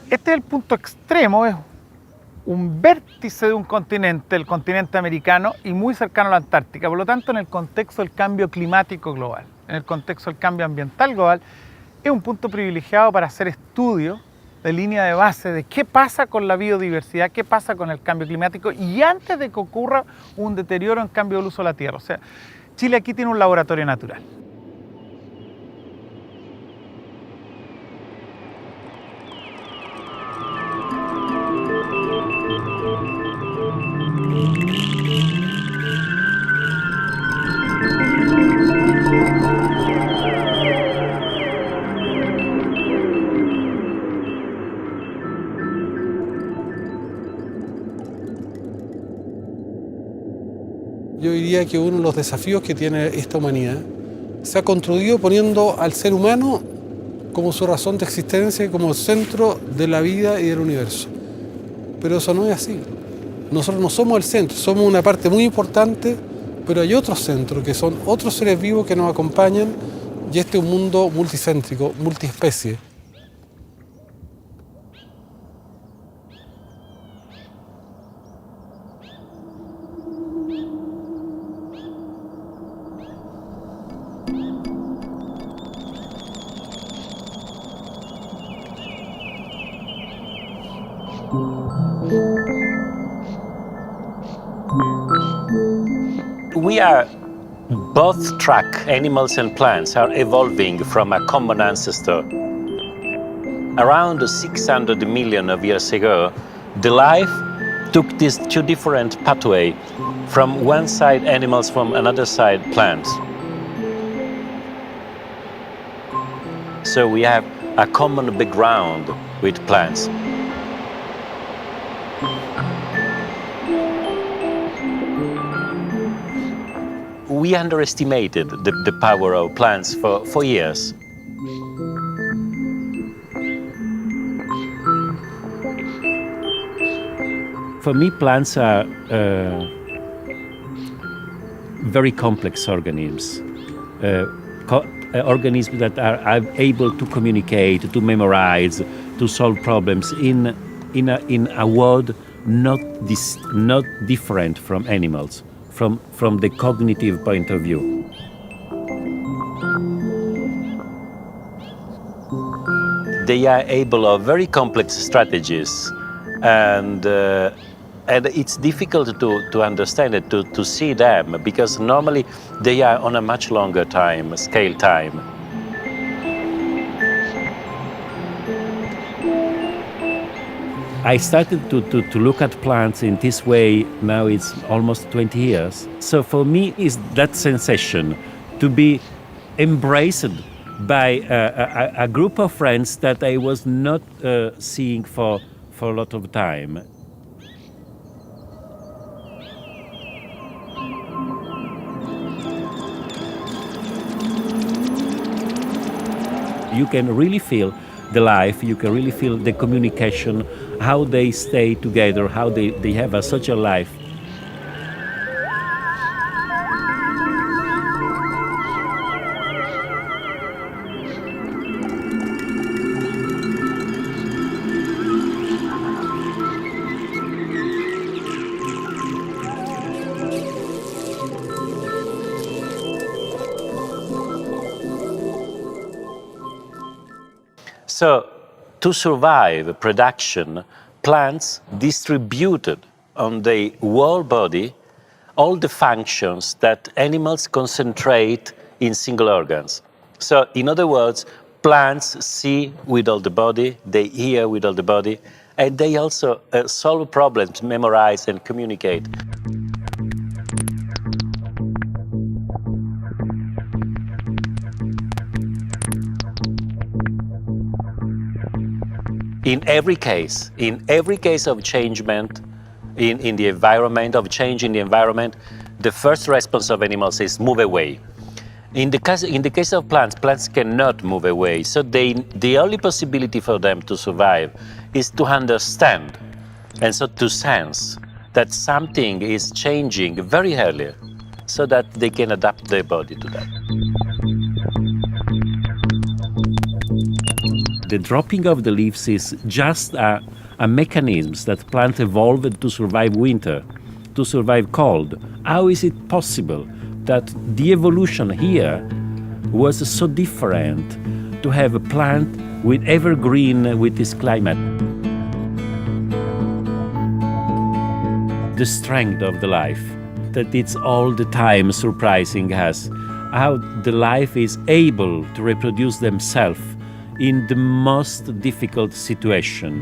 Este es el punto extremo, es un vértice de un continente, el continente americano, y muy cercano a la Antártica. Por lo tanto, en el contexto del cambio climático global, en el contexto del cambio ambiental global, es un punto privilegiado para hacer estudios de línea de base de qué pasa con la biodiversidad, qué pasa con el cambio climático y antes de que ocurra un deterioro en cambio del uso de la tierra. O sea, Chile aquí tiene un laboratorio natural. Yo diría que uno de los desafíos que tiene esta humanidad se ha construido poniendo al ser humano como su razón de existencia y como centro de la vida y del universo. Pero eso no es así. Nosotros no somos el centro, somos una parte muy importante, pero hay otros centros que son otros seres vivos que nos acompañan y este es un mundo multicéntrico, multiespecie. We are both track, animals and plants are evolving from a common ancestor. Around 600 million of years ago, the life took these two different pathways. From one side animals, from another side plants. So we have a common background with plants. We underestimated the power of plants for years. For me, plants are very complex organisms. Organisms that are able to communicate, to memorize, to solve problems in a world not different from animals. From the cognitive point of view. They are able of very complex strategies, and it's difficult to understand it, to see them, because normally they are on a much longer scale time. I started to look at plants in this way, now it's almost 20 years. So for me, it's that sensation to be embraced by a group of friends that I was not seeing for a lot of time. You can really feel the life, you can really feel the communication, how they stay together, how they have such a life. So, to survive production, plants distributed on the whole body all the functions that animals concentrate in single organs. So, in other words, plants see with all the body, they hear with all the body, and they also solve problems, memorize and communicate. In every case of changement in the environment, of change in the environment, the first response of animals is move away. In the case of plants, plants cannot move away. So the only possibility for them to survive is to understand, and so to sense that something is changing very early, so that they can adapt their body to that. The dropping of the leaves is just a mechanism that plants evolved to survive winter, to survive cold. How is it possible that the evolution here was so different to have a plant with evergreen with this climate? The strength of the life, that it's all the time surprising us, how the life is able to reproduce themselves in the most difficult situation.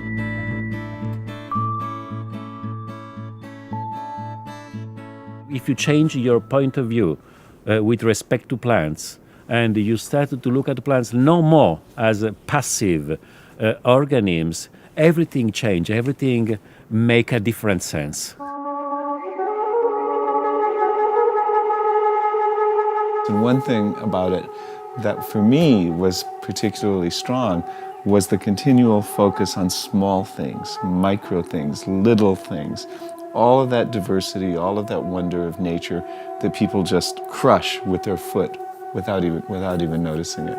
If you change your point of view with respect to plants, and you start to look at plants no more as passive organisms, everything changes, everything make a different sense. And one thing about it that for me was particularly strong was the continual focus on small things, micro things, little things, all of that diversity, all of that wonder of nature that people just crush with their foot without even noticing it.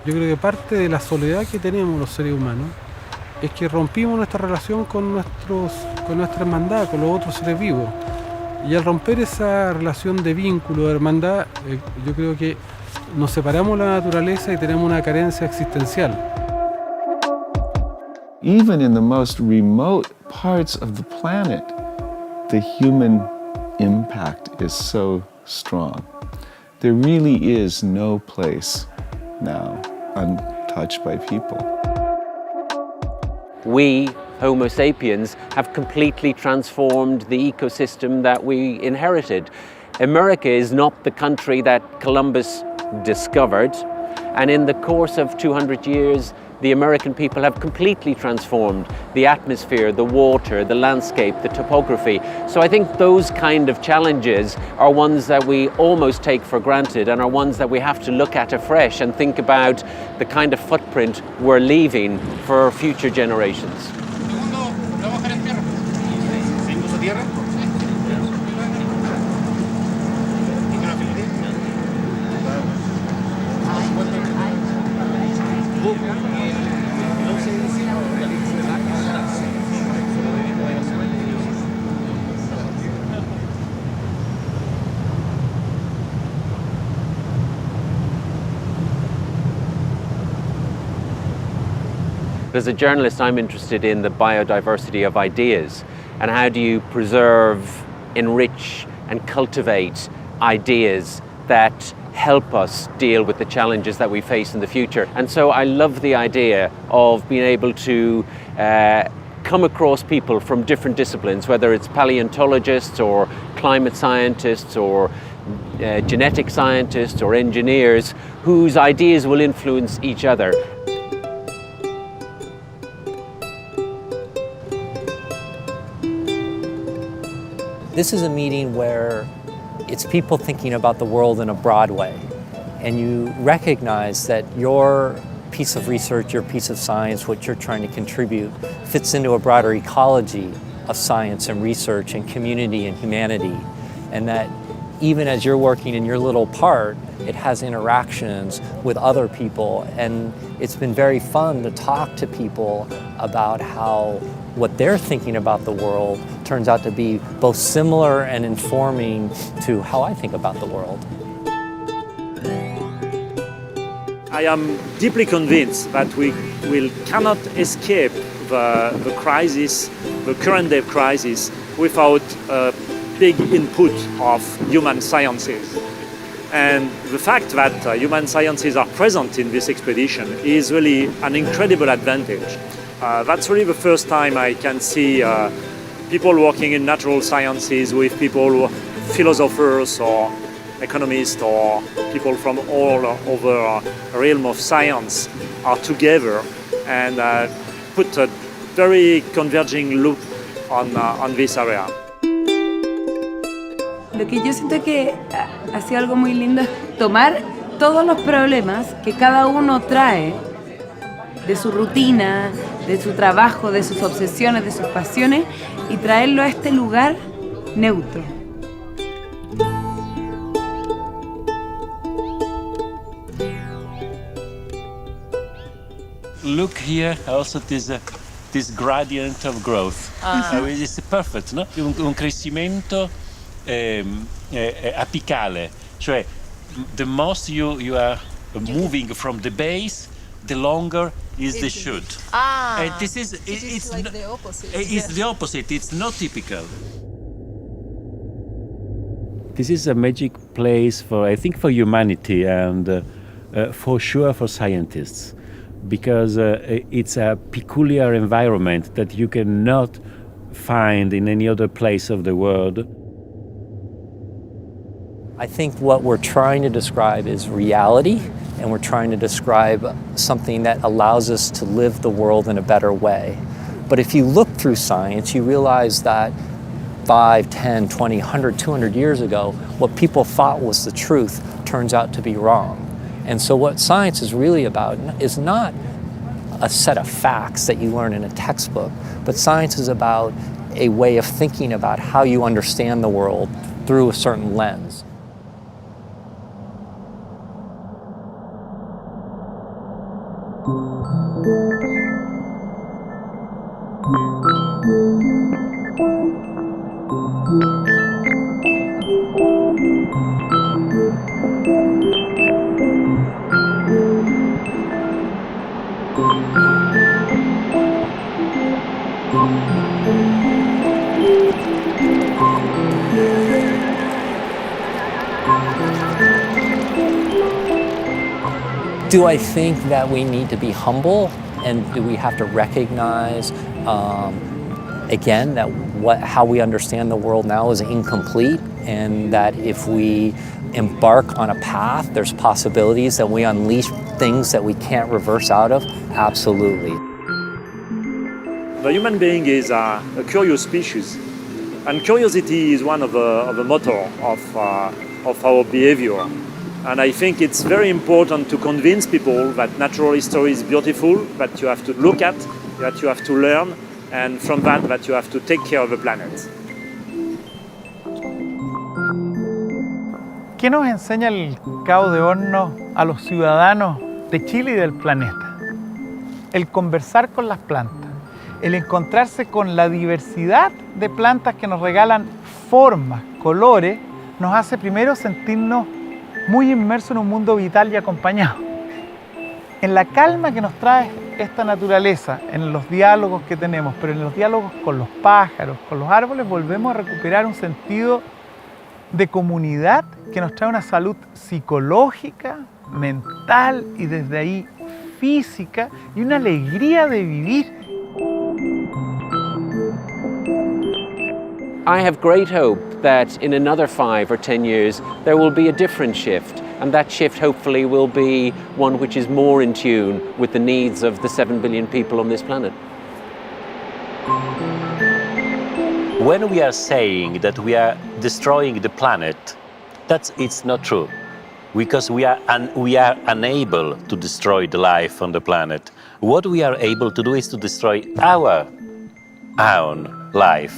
Yo creo que parte de la soledad que tenemos los seres humanos es que rompimos nuestra relación con nuestra hermandad, con los otros seres vivos. Y al romper esa relación de vínculo, de hermandad, yo creo que nos separamos de la naturaleza y tenemos una carencia existencial. Even in the most remote parts of the planet, the human impact is so strong. There really is no place now untouched by people. We, Homo sapiens, have completely transformed the ecosystem that we inherited. America is not the country that Columbus discovered, and in the course of 200 years, the American people have completely transformed the atmosphere, the water, the landscape, the topography. So I think those kind of challenges are ones that we almost take for granted and are ones that we have to look at afresh and think about the kind of footprint we're leaving for future generations. As a journalist, I'm interested in the biodiversity of ideas and how do you preserve, enrich and cultivate ideas that help us deal with the challenges that we face in the future. And so I love the idea of being able to come across people from different disciplines, whether it's paleontologists or climate scientists or genetic scientists or engineers, whose ideas will influence each other. This is a meeting where it's people thinking about the world in a broad way, and you recognize that your piece of research, your piece of science, what you're trying to contribute, fits into a broader ecology of science and research and community and humanity, and that even as you're working in your little part, it has interactions with other people. And it's been very fun to talk to people about how what they're thinking about the world turns out to be both similar and informing to how I think about the world. I am deeply convinced that we cannot escape the crisis, the current day crisis, without a big input of human sciences. And the fact that human sciences are present in this expedition is really an incredible advantage. That's really the first time I can see people working in natural sciences with people, philosophers or economists or people from all over the realm of science are together and put a very converging loop on this area. Lo que yo siento que ha sido algo muy lindo es tomar todos los problemas que cada uno trae de su rutina, de su trabajo, de sus obsesiones, de sus pasiones y traerlo a este lugar neutro. look here also this gradient of growth, which is perfect, no? Un crescimento apicale, cioè the most you are moving from the base, the longer is the shoot. And this is it's like the opposite. It's the opposite. It's not typical. This is a magic place for, I think, for humanity and for sure for scientists, because it's a peculiar environment that you cannot find in any other place of the world. I think what we're trying to describe is reality, and we're trying to describe something that allows us to live the world in a better way. But if you look through science, you realize that 5, 10, 20, 100, 200 years ago, what people thought was the truth turns out to be wrong. And so what science is really about is not a set of facts that you learn in a textbook, but science is about a way of thinking about how you understand the world through a certain lens. Do I think that we need to be humble, and do we have to recognize, again, that how we understand the world now is incomplete, and that if we embark on a path, there's possibilities that we unleash things that we can't reverse out of? Absolutely. The human being is a curious species, and curiosity is one of the motor of our behavior. And I think it's very important to convince people that natural history is beautiful, that you have to look at, that you have to learn, and from that you have to take care of the planet. ¿Qué nos enseña el cabo de horno a los ciudadanos de Chile y del planeta? El conversar con las plantas, el encontrarse con la diversidad de plantas que nos regalan formas, colores, nos hace primero sentirnos muy inmersos en un mundo vital y acompañado. En la calma que nos trae esta naturaleza, en los diálogos que tenemos, pero en los diálogos con los pájaros, con los árboles, volvemos a recuperar un sentido de comunidad que nos trae una salud psicológica, mental y desde ahí física, y una alegría de vivir. I have great hope that in another 5 or 10 years there will be a different shift, and that shift hopefully will be one which is more in tune with the needs of the 7 billion people on this planet. When we are saying that we are destroying the planet, it's not true, because we are unable to destroy the life on the planet. What we are able to do is to destroy our own life.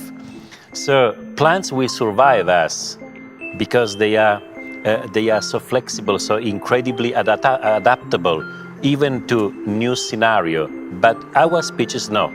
So plants will survive us because they are so flexible, so incredibly adaptable, even to new scenario. But our species no.